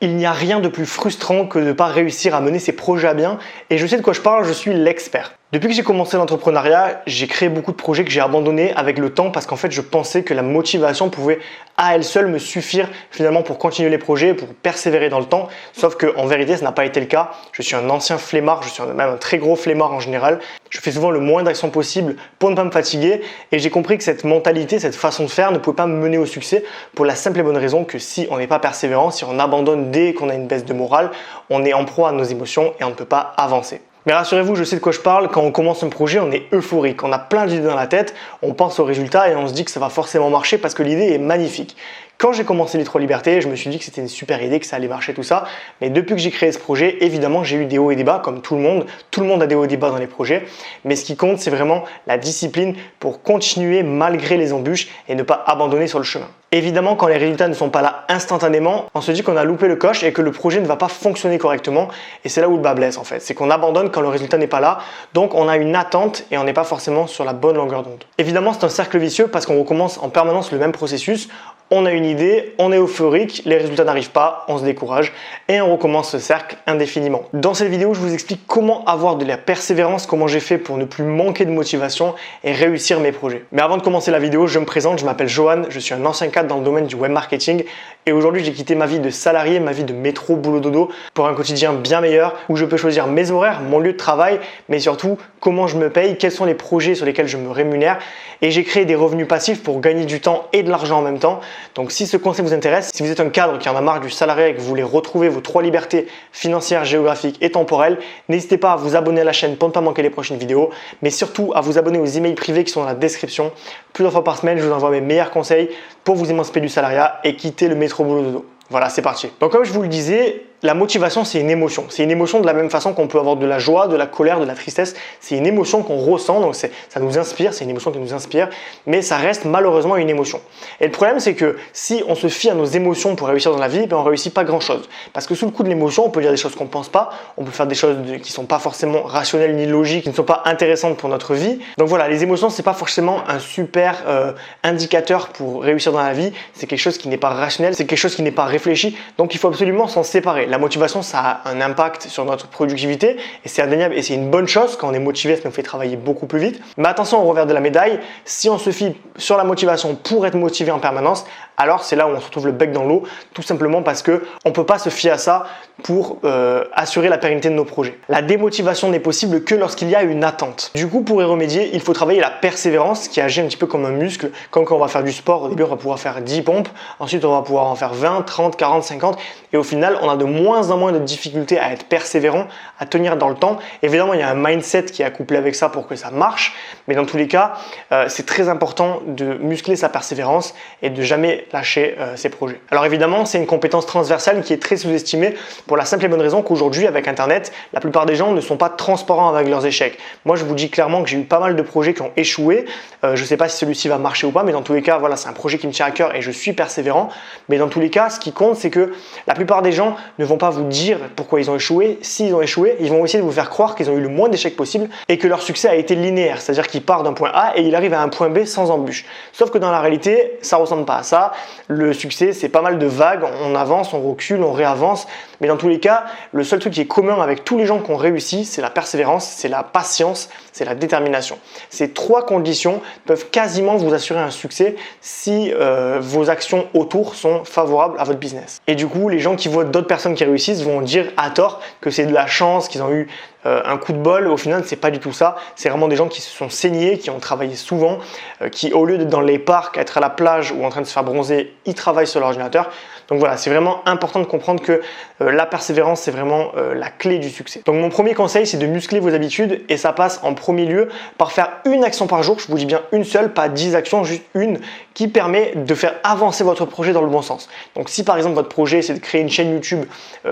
Il n'y a rien de plus frustrant que de ne pas réussir à mener ses projets à bien et je sais de quoi je parle, je suis l'expert. Depuis que j'ai commencé l'entrepreneuriat, j'ai créé beaucoup de projets que j'ai abandonnés avec le temps parce qu'en fait je pensais que la motivation pouvait à elle seule me suffire finalement pour continuer les projets, pour persévérer dans le temps. Sauf qu'en vérité ça n'a pas été le cas. Je suis un ancien flemmard, je suis même un très gros flemmard en général. Je fais souvent le moins d'actions possible pour ne pas me fatiguer et j'ai compris que cette mentalité, cette façon de faire ne pouvait pas me mener au succès pour la simple et bonne raison que si on n'est pas persévérant, si on abandonne dès qu'on a une baisse de morale, on est en proie à nos émotions et on ne peut pas avancer. Mais rassurez-vous, je sais de quoi je parle, quand on commence un projet, on est euphorique, on a plein d'idées dans la tête, on pense au résultat et on se dit que ça va forcément marcher parce que l'idée est magnifique. Quand j'ai commencé les 3 libertés, je me suis dit que c'était une super idée, que ça allait marcher tout ça. Mais depuis que j'ai créé ce projet, évidemment, j'ai eu des hauts et des bas comme tout le monde. Tout le monde a des hauts et des bas dans les projets. Mais ce qui compte, c'est vraiment la discipline pour continuer malgré les embûches et ne pas abandonner sur le chemin. Évidemment, quand les résultats ne sont pas là instantanément, on se dit qu'on a loupé le coche et que le projet ne va pas fonctionner correctement. Et c'est là où le bas blesse en fait. C'est qu'on abandonne quand le résultat n'est pas là. Donc on a une attente et on n'est pas forcément sur la bonne longueur d'onde. Évidemment, c'est un cercle vicieux parce qu'on recommence en permanence le même processus. On a une idée, on est euphorique, les résultats n'arrivent pas, on se décourage et on recommence ce cercle indéfiniment. Dans cette vidéo, je vous explique comment avoir de la persévérance, comment j'ai fait pour ne plus manquer de motivation et réussir mes projets. Mais avant de commencer la vidéo, je me présente, je m'appelle Johan, je suis un ancien cadre dans le domaine du web marketing et aujourd'hui j'ai quitté ma vie de salarié, ma vie de métro, boulot, dodo pour un quotidien bien meilleur où je peux choisir mes horaires, mon lieu de travail, mais surtout comment je me paye, quels sont les projets sur lesquels je me rémunère et j'ai créé des revenus passifs pour gagner du temps et de l'argent en même temps. Donc si ce conseil vous intéresse, si vous êtes un cadre qui en a marre du salariat et que vous voulez retrouver vos 3 libertés financières, géographiques et temporelles, n'hésitez pas à vous abonner à la chaîne pour ne pas manquer les prochaines vidéos, mais surtout à vous abonner aux emails privés qui sont dans la description. Plusieurs fois par semaine, je vous envoie mes meilleurs conseils pour vous émanciper du salariat et quitter le métro boulot dodo. Voilà, c'est parti. Donc comme je vous le disais, la motivation, c'est une émotion. C'est une émotion de la même façon qu'on peut avoir de la joie, de la colère, de la tristesse. C'est une émotion qu'on ressent, donc ça nous inspire, c'est une émotion qui nous inspire, mais ça reste malheureusement une émotion. Et le problème, c'est que si on se fie à nos émotions pour réussir dans la vie, on ne réussit pas grand-chose. Parce que sous le coup de l'émotion, on peut dire des choses qu'on ne pense pas, on peut faire des choses qui ne sont pas forcément rationnelles ni logiques, qui ne sont pas intéressantes pour notre vie. Donc voilà, les émotions, c'est pas forcément un super indicateur pour réussir dans la vie. C'est quelque chose qui n'est pas rationnel, c'est quelque chose qui n'est pas réfléchi. Donc il faut absolument s'en séparer. La motivation, ça a un impact sur notre productivité et c'est indéniable et c'est une bonne chose. Quand on est motivé, ça nous fait travailler beaucoup plus vite. Mais attention au revers de la médaille, si on se fie sur la motivation pour être motivé en permanence, alors c'est là où on se retrouve le bec dans l'eau, tout simplement parce qu'on ne peut pas se fier à ça pour assurer la pérennité de nos projets. La démotivation n'est possible que lorsqu'il y a une attente. Du coup, pour y remédier, il faut travailler la persévérance qui agit un petit peu comme un muscle. Comme quand on va faire du sport, au début on va pouvoir faire 10 pompes, ensuite on va pouvoir en faire 20, 30, 40, 50 et au final on a de moins en moins de difficultés à être persévérant, à tenir dans le temps. Évidemment, il y a un mindset qui est accouplé avec ça pour que ça marche, mais dans tous les cas, c'est très important de muscler sa persévérance et de jamais lâcher ses projets. Alors évidemment, c'est une compétence transversale qui est très sous-estimée pour la simple et bonne raison qu'aujourd'hui, avec Internet, la plupart des gens ne sont pas transparents avec leurs échecs. Moi, je vous dis clairement que j'ai eu pas mal de projets qui ont échoué. Je ne sais pas si celui-ci va marcher ou pas, mais dans tous les cas, voilà, c'est un projet qui me tient à cœur et je suis persévérant. Mais dans tous les cas, ce qui compte, c'est que la plupart des gens ne vont pas vous dire pourquoi ils ont échoué. S'ils ont échoué, ils vont essayer de vous faire croire qu'ils ont eu le moins d'échecs possible et que leur succès a été linéaire, c'est-à-dire qu'ils partent d'un point A et il arrive à un point B sans embûche. Sauf que dans la réalité, ça ne ressemble pas à ça. Le succès, c'est pas mal de vagues, on avance, on recule, on réavance, mais dans tous les cas, le seul truc qui est commun avec tous les gens qui ont réussi, c'est la persévérance, c'est la patience, c'est la détermination. Ces 3 conditions peuvent quasiment vous assurer un succès si vos actions autour sont favorables à votre business. Et du coup, les gens qui voient d'autres personnes qui réussissent vont dire à tort que c'est de la chance, qu'ils ont eu un coup de bol. Au final, c'est pas du tout ça. C'est vraiment des gens qui se sont saignés, qui ont travaillé souvent, qui au lieu d'être dans les parcs, être à la plage ou en train de se faire bronzer, ils travaillent sur l'ordinateur. Donc voilà, c'est vraiment important de comprendre que la persévérance, c'est vraiment la clé du succès. Donc mon premier conseil, c'est de muscler vos habitudes et ça passe en premier lieu par faire une action par jour. Je vous dis bien une seule, pas 10 actions, juste une qui permet de faire avancer votre projet dans le bon sens. Donc si par exemple votre projet, c'est de créer une chaîne YouTube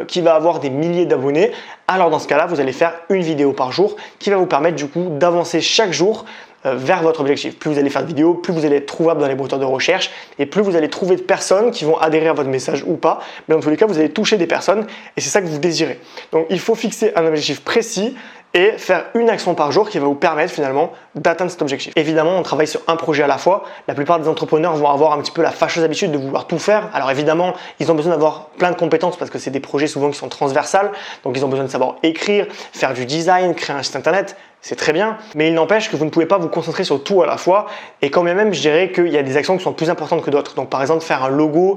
qui va avoir des milliers d'abonnés, alors dans ce cas-là, vous allez faire une vidéo par jour qui va vous permettre du coup d'avancer chaque jour vers votre objectif. Plus vous allez faire de vidéos, plus vous allez être trouvable dans les moteurs de recherche et plus vous allez trouver de personnes qui vont adhérer à votre message ou pas. Mais dans tous les cas, vous allez toucher des personnes et c'est ça que vous désirez. Donc il faut fixer un objectif précis et faire une action par jour qui va vous permettre finalement d'atteindre cet objectif. Évidemment, on travaille sur un projet à la fois. La plupart des entrepreneurs vont avoir un petit peu la fâcheuse habitude de vouloir tout faire. Alors évidemment, ils ont besoin d'avoir plein de compétences parce que c'est des projets souvent qui sont transversales. Donc ils ont besoin de savoir écrire, faire du design, créer un site internet. C'est très bien, mais il n'empêche que vous ne pouvez pas vous concentrer sur tout à la fois. Et quand même, je dirais qu'il y a des actions qui sont plus importantes que d'autres. Donc par exemple, faire un logo,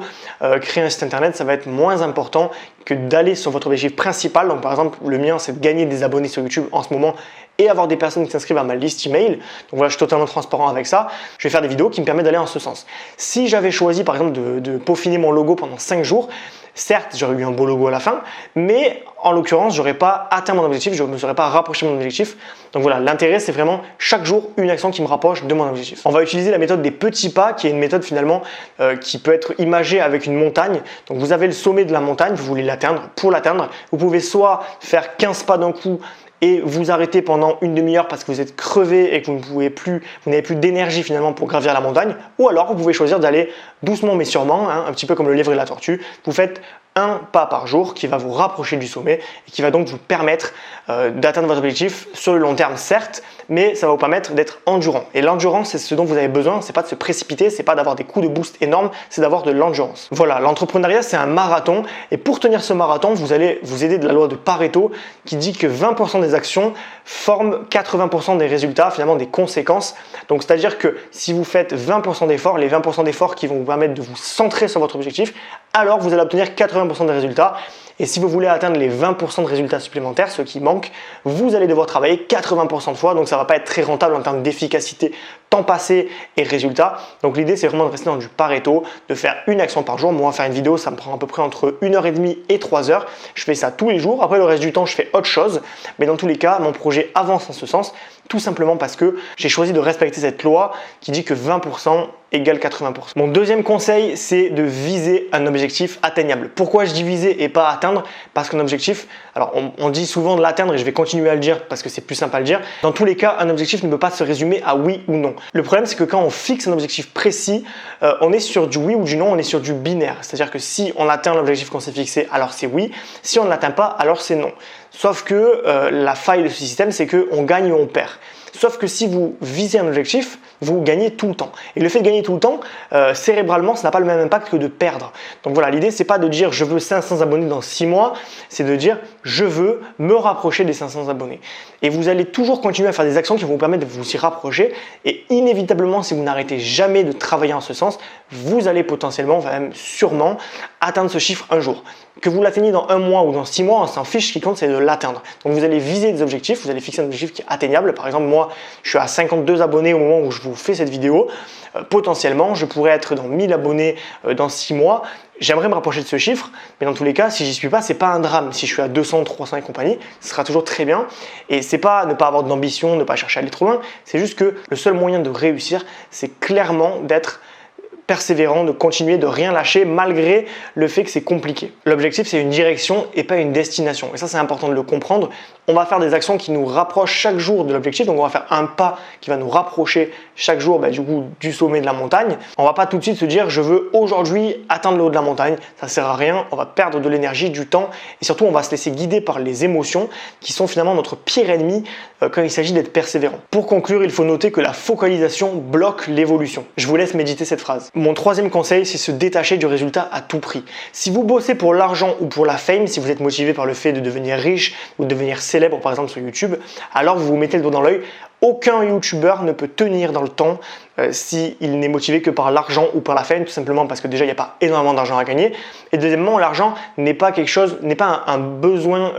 créer un site internet, ça va être moins important que d'aller sur votre objectif principal. Donc par exemple, le mien, c'est de gagner des abonnés sur YouTube en ce moment et avoir des personnes qui s'inscrivent à ma liste email. Donc voilà, je suis totalement transparent avec ça. Je vais faire des vidéos qui me permettent d'aller en ce sens. Si j'avais choisi par exemple de peaufiner mon logo pendant 5 jours, certes, j'aurais eu un beau logo à la fin, mais en l'occurrence, je n'aurais pas atteint mon objectif, je ne me serais pas rapproché de mon objectif. Donc voilà, l'intérêt, c'est vraiment chaque jour une action qui me rapproche de mon objectif. On va utiliser la méthode des petits pas, qui est une méthode finalement qui peut être imagée avec une montagne. Donc vous avez le sommet de la montagne, vous voulez l'atteindre. Pour l'atteindre, vous pouvez soit faire 15 pas d'un coup et vous arrêtez pendant une demi-heure parce que vous êtes crevé et que vous n'avez plus d'énergie finalement pour gravir la montagne, ou alors vous pouvez choisir d'aller doucement mais sûrement, un petit peu comme le lièvre et la tortue. Vous faites un pas par jour qui va vous rapprocher du sommet et qui va donc vous permettre d'atteindre votre objectif sur le long terme certes, mais ça va vous permettre d'être endurant. Et l'endurance, c'est ce dont vous avez besoin, c'est pas de se précipiter, c'est pas d'avoir des coups de boost énormes, c'est d'avoir de l'endurance. Voilà, l'entrepreneuriat c'est un marathon et pour tenir ce marathon, vous allez vous aider de la loi de Pareto qui dit que 20% des actions forment 80% des résultats, finalement des conséquences. Donc c'est-à-dire que si vous faites 20% d'efforts, les 20% d'efforts qui vont vous permettre de vous centrer sur votre objectif, alors vous allez obtenir 80% des résultats. Et si vous voulez atteindre les 20% de résultats supplémentaires, ceux qui manquent, vous allez devoir travailler 80% de fois. Donc ça ne va pas être très rentable en termes d'efficacité, temps passé et résultats. Donc l'idée, c'est vraiment de rester dans du Pareto, de faire une action par jour. Moi, faire une vidéo, ça me prend à peu près entre 1h30 et 3h. Je fais ça tous les jours. Après, le reste du temps, je fais autre chose. Mais dans tous les cas, mon projet avance en ce sens, tout simplement parce que j'ai choisi de respecter cette loi qui dit que 20% égale 80%. Mon deuxième conseil, c'est de viser un objectif atteignable. Pourquoi je dis viser et pas atteindre? Parce qu'un objectif, alors on dit souvent de l'atteindre et je vais continuer à le dire parce que c'est plus simple à le dire. Dans tous les cas, un objectif ne peut pas se résumer à oui ou non. Le problème, c'est que quand on fixe un objectif précis, on est sur du oui ou du non, on est sur du binaire. C'est-à-dire que si on atteint l'objectif qu'on s'est fixé, alors c'est oui. Si on ne l'atteint pas, alors c'est non. Sauf que la faille de ce système, c'est qu'on gagne ou on perd. Sauf que si vous visez un objectif, vous gagnez tout le temps. Et le fait de gagner tout le temps, cérébralement, ça n'a pas le même impact que de perdre. Donc voilà, l'idée, c'est pas de dire je veux 500 abonnés dans 6 mois, c'est de dire je veux me rapprocher des 500 abonnés. Et vous allez toujours continuer à faire des actions qui vont vous permettre de vous y rapprocher. Et inévitablement, si vous n'arrêtez jamais de travailler en ce sens, vous allez potentiellement, enfin même sûrement, atteindre ce chiffre un jour. Que vous l'atteigniez dans 1 mois ou dans 6 mois, on s'en fiche, ce qui compte, c'est de l'atteindre. Donc vous allez viser des objectifs, vous allez fixer un objectif qui est atteignable. Par exemple, moi, je suis à 52 abonnés au moment où je vous fais cette vidéo. Potentiellement, je pourrais être dans 1000 abonnés dans 6 mois. J'aimerais me rapprocher de ce chiffre, mais dans tous les cas, si j'y suis pas, c'est pas un drame. Si je suis à 200, 300 et compagnie, ce sera toujours très bien. Et c'est pas ne pas avoir d'ambition, ne pas chercher à aller trop loin. C'est juste que le seul moyen de réussir, c'est clairement d'être persévérant, de continuer, de rien lâcher malgré le fait que c'est compliqué. L'objectif, c'est une direction et pas une destination. Et ça, c'est important de le comprendre. On va faire des actions qui nous rapprochent chaque jour de l'objectif. Donc, on va faire un pas qui va nous rapprocher chaque jour du sommet de la montagne. On va pas tout de suite se dire je veux aujourd'hui atteindre le haut de la montagne. Ça sert à rien. On va perdre de l'énergie, du temps et surtout, on va se laisser guider par les émotions qui sont finalement notre pire ennemi quand il s'agit d'être persévérant. Pour conclure, il faut noter que la focalisation bloque l'évolution. Je vous laisse méditer cette phrase. Mon troisième conseil, c'est se détacher du résultat à tout prix. Si vous bossez pour l'argent ou pour la fame, si vous êtes motivé par le fait de devenir riche ou de devenir célèbre par exemple sur YouTube, alors vous vous mettez le doigt dans l'œil. Aucun YouTuber ne peut tenir dans le temps s'il n'est motivé que par l'argent ou par la fame, tout simplement parce que déjà il n'y a pas énormément d'argent à gagner. Et deuxièmement, l'argent n'est pas quelque chose, n'est pas un besoin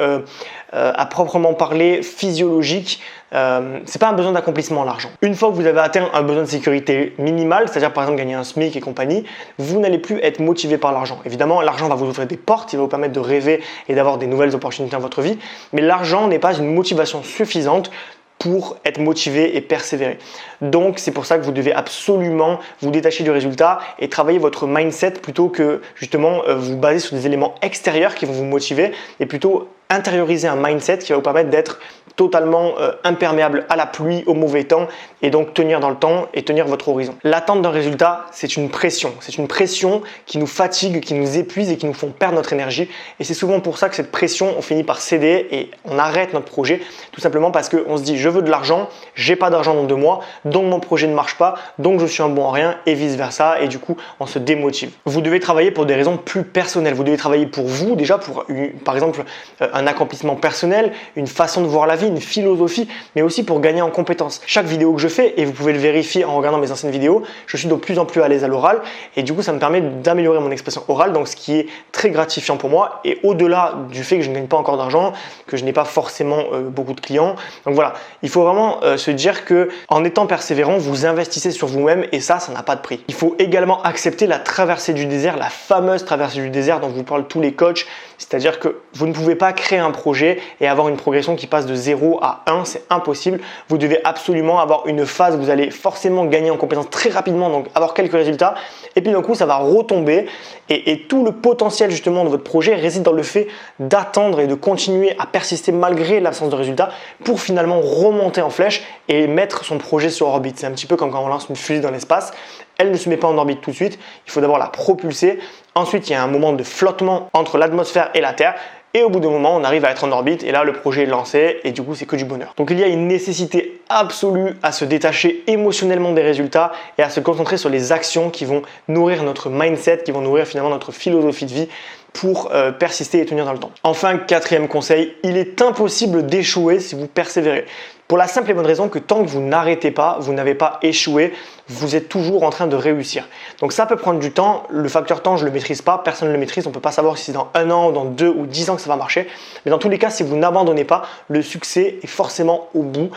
à proprement parler physiologique. C'est pas un besoin d'accomplissement l'argent. Une fois que vous avez atteint un besoin de sécurité minimal, c'est-à-dire par exemple gagner un SMIC et compagnie, vous n'allez plus être motivé par l'argent. Évidemment, l'argent va vous ouvrir des portes, il va vous permettre de rêver et d'avoir des nouvelles opportunités dans votre vie, mais l'argent n'est pas une motivation suffisante pour être motivé et persévérer. Donc c'est pour ça que vous devez absolument vous détacher du résultat et travailler votre mindset plutôt que justement vous baser sur des éléments extérieurs qui vont vous motiver et plutôt intérioriser un mindset qui va vous permettre d'être totalement imperméable à la pluie, au mauvais temps et donc tenir dans le temps et tenir votre horizon. L'attente d'un résultat, c'est une pression. C'est une pression qui nous fatigue, qui nous épuise et qui nous font perdre notre énergie. Et c'est souvent pour ça que cette pression, on finit par céder et on arrête notre projet tout simplement parce qu'on se dit je veux de l'argent, j'ai pas d'argent dans 2 mois, donc mon projet ne marche pas, donc je suis un bon en rien et vice versa et du coup on se démotive. Vous devez travailler pour des raisons plus personnelles. Vous devez travailler pour vous déjà, pour par exemple un accomplissement personnel, une façon de voir la vie, une philosophie, mais aussi pour gagner en compétences. Chaque vidéo que je fais, et vous pouvez le vérifier en regardant mes anciennes vidéos, je suis de plus en plus à l'aise à l'oral et du coup ça me permet d'améliorer mon expression orale, donc ce qui est très gratifiant pour moi et au-delà du fait que je ne gagne pas encore d'argent, que je n'ai pas forcément beaucoup de clients. Donc voilà, il faut vraiment se dire que en étant persévérant, vous investissez sur vous-même et ça n'a pas de prix. Il faut également accepter la traversée du désert, la fameuse traversée du désert dont vous parlent tous les coachs, c'est-à-dire que vous ne pouvez pas créer un projet et avoir une progression qui passe de 0 à 1, c'est impossible. Vous devez absolument avoir une phase où vous allez forcément gagner en compétences très rapidement, donc avoir quelques résultats, et puis d'un coup ça va retomber et tout le potentiel justement de votre projet réside dans le fait d'attendre et de continuer à persister malgré l'absence de résultats pour finalement remonter en flèche et mettre son projet sur orbite. C'est un petit peu comme quand on lance une fusée dans l'espace, elle ne se met pas en orbite tout de suite, il faut d'abord la propulser, ensuite il y a un moment de flottement entre l'atmosphère et la Terre, et au bout d'un moment, on arrive à être en orbite et là, le projet est lancé et du coup, c'est que du bonheur. Donc, il y a une nécessité absolue à se détacher émotionnellement des résultats et à se concentrer sur les actions qui vont nourrir notre mindset, qui vont nourrir finalement notre philosophie de vie pour persister et tenir dans le temps. Enfin, 4e conseil, il est impossible d'échouer si vous persévérez. Pour la simple et bonne raison que tant que vous n'arrêtez pas, vous n'avez pas échoué, vous êtes toujours en train de réussir. Donc ça peut prendre du temps, le facteur temps je ne le maîtrise pas, personne ne le maîtrise, on ne peut pas savoir si c'est dans 1 an, ou dans 2 ou 10 ans que ça va marcher. Mais dans tous les cas, si vous n'abandonnez pas, le succès est forcément au bout.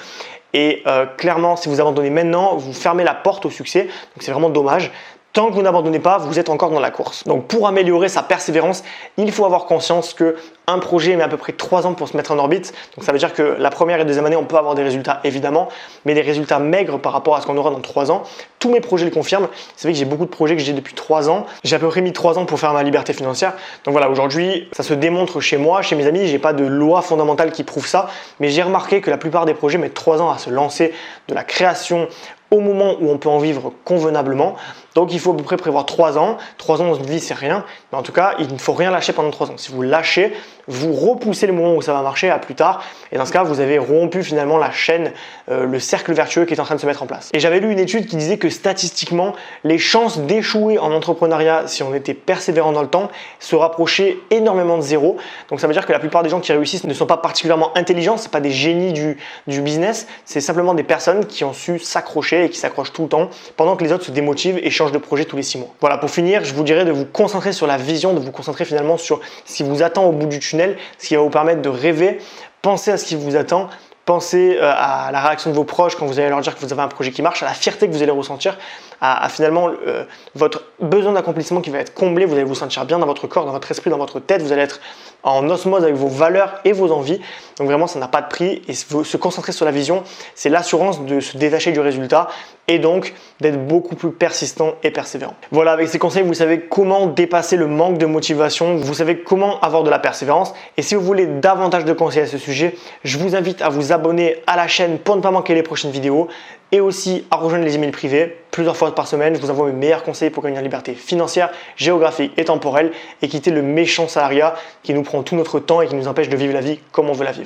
Et clairement, si vous abandonnez maintenant, vous fermez la porte au succès, donc c'est vraiment dommage. Tant que vous n'abandonnez pas, vous êtes encore dans la course. Donc pour améliorer sa persévérance, il faut avoir conscience que un projet met à peu près 3 ans pour se mettre en orbite. Donc ça veut dire que la première et deuxième année, on peut avoir des résultats évidemment, mais des résultats maigres par rapport à ce qu'on aura dans 3 ans. Tous mes projets le confirment. C'est vrai que j'ai beaucoup de projets que j'ai depuis 3 ans. J'ai à peu près mis 3 ans pour faire ma liberté financière. Donc voilà, aujourd'hui, ça se démontre chez moi, chez mes amis. J'ai pas de loi fondamentale qui prouve ça, mais j'ai remarqué que la plupart des projets mettent 3 ans à se lancer de la création au moment où on peut en vivre convenablement. Donc il faut à peu près prévoir 3 ans. 3 ans dans une vie, c'est rien. Mais en tout cas, il ne faut rien lâcher pendant 3 ans. Si vous lâchez, vous repoussez le moment où ça va marcher à plus tard. Et dans ce cas, vous avez rompu finalement la chaîne, le cercle vertueux qui est en train de se mettre en place. Et j'avais lu une étude qui disait que statistiquement, les chances d'échouer en entrepreneuriat si on était persévérant dans le temps se rapprochaient énormément de 0. Donc ça veut dire que la plupart des gens qui réussissent ne sont pas particulièrement intelligents. Ce ne sont pas des génies du business. C'est simplement des personnes qui ont su s'accrocher et qui s'accrochent tout le temps pendant que les autres se démotivent et changent de projet tous les 6 mois. Voilà, pour finir, je vous dirais de vous concentrer sur la vision, de vous concentrer finalement sur ce qui vous attend au bout du tunnel, ce qui va vous permettre de rêver. Pensez à ce qui vous attend. Pensez à la réaction de vos proches quand vous allez leur dire que vous avez un projet qui marche, à la fierté que vous allez ressentir, à finalement votre besoin d'accomplissement qui va être comblé. Vous allez vous sentir bien dans votre corps, dans votre esprit, dans votre tête. Vous allez être en osmose avec vos valeurs et vos envies. Donc vraiment, ça n'a pas de prix. Et se concentrer sur la vision, c'est l'assurance de se détacher du résultat et donc d'être beaucoup plus persistant et persévérant. Voilà, avec ces conseils, vous savez comment dépasser le manque de motivation. Vous savez comment avoir de la persévérance. Et si vous voulez davantage de conseils à ce sujet, je vous invite à vous abonner à la chaîne pour ne pas manquer les prochaines vidéos et aussi à rejoindre les emails privés plusieurs fois par semaine. Je vous envoie mes meilleurs conseils pour gagner en liberté financière, géographique et temporelle et quitter le méchant salariat qui nous prend tout notre temps et qui nous empêche de vivre la vie comme on veut la vivre.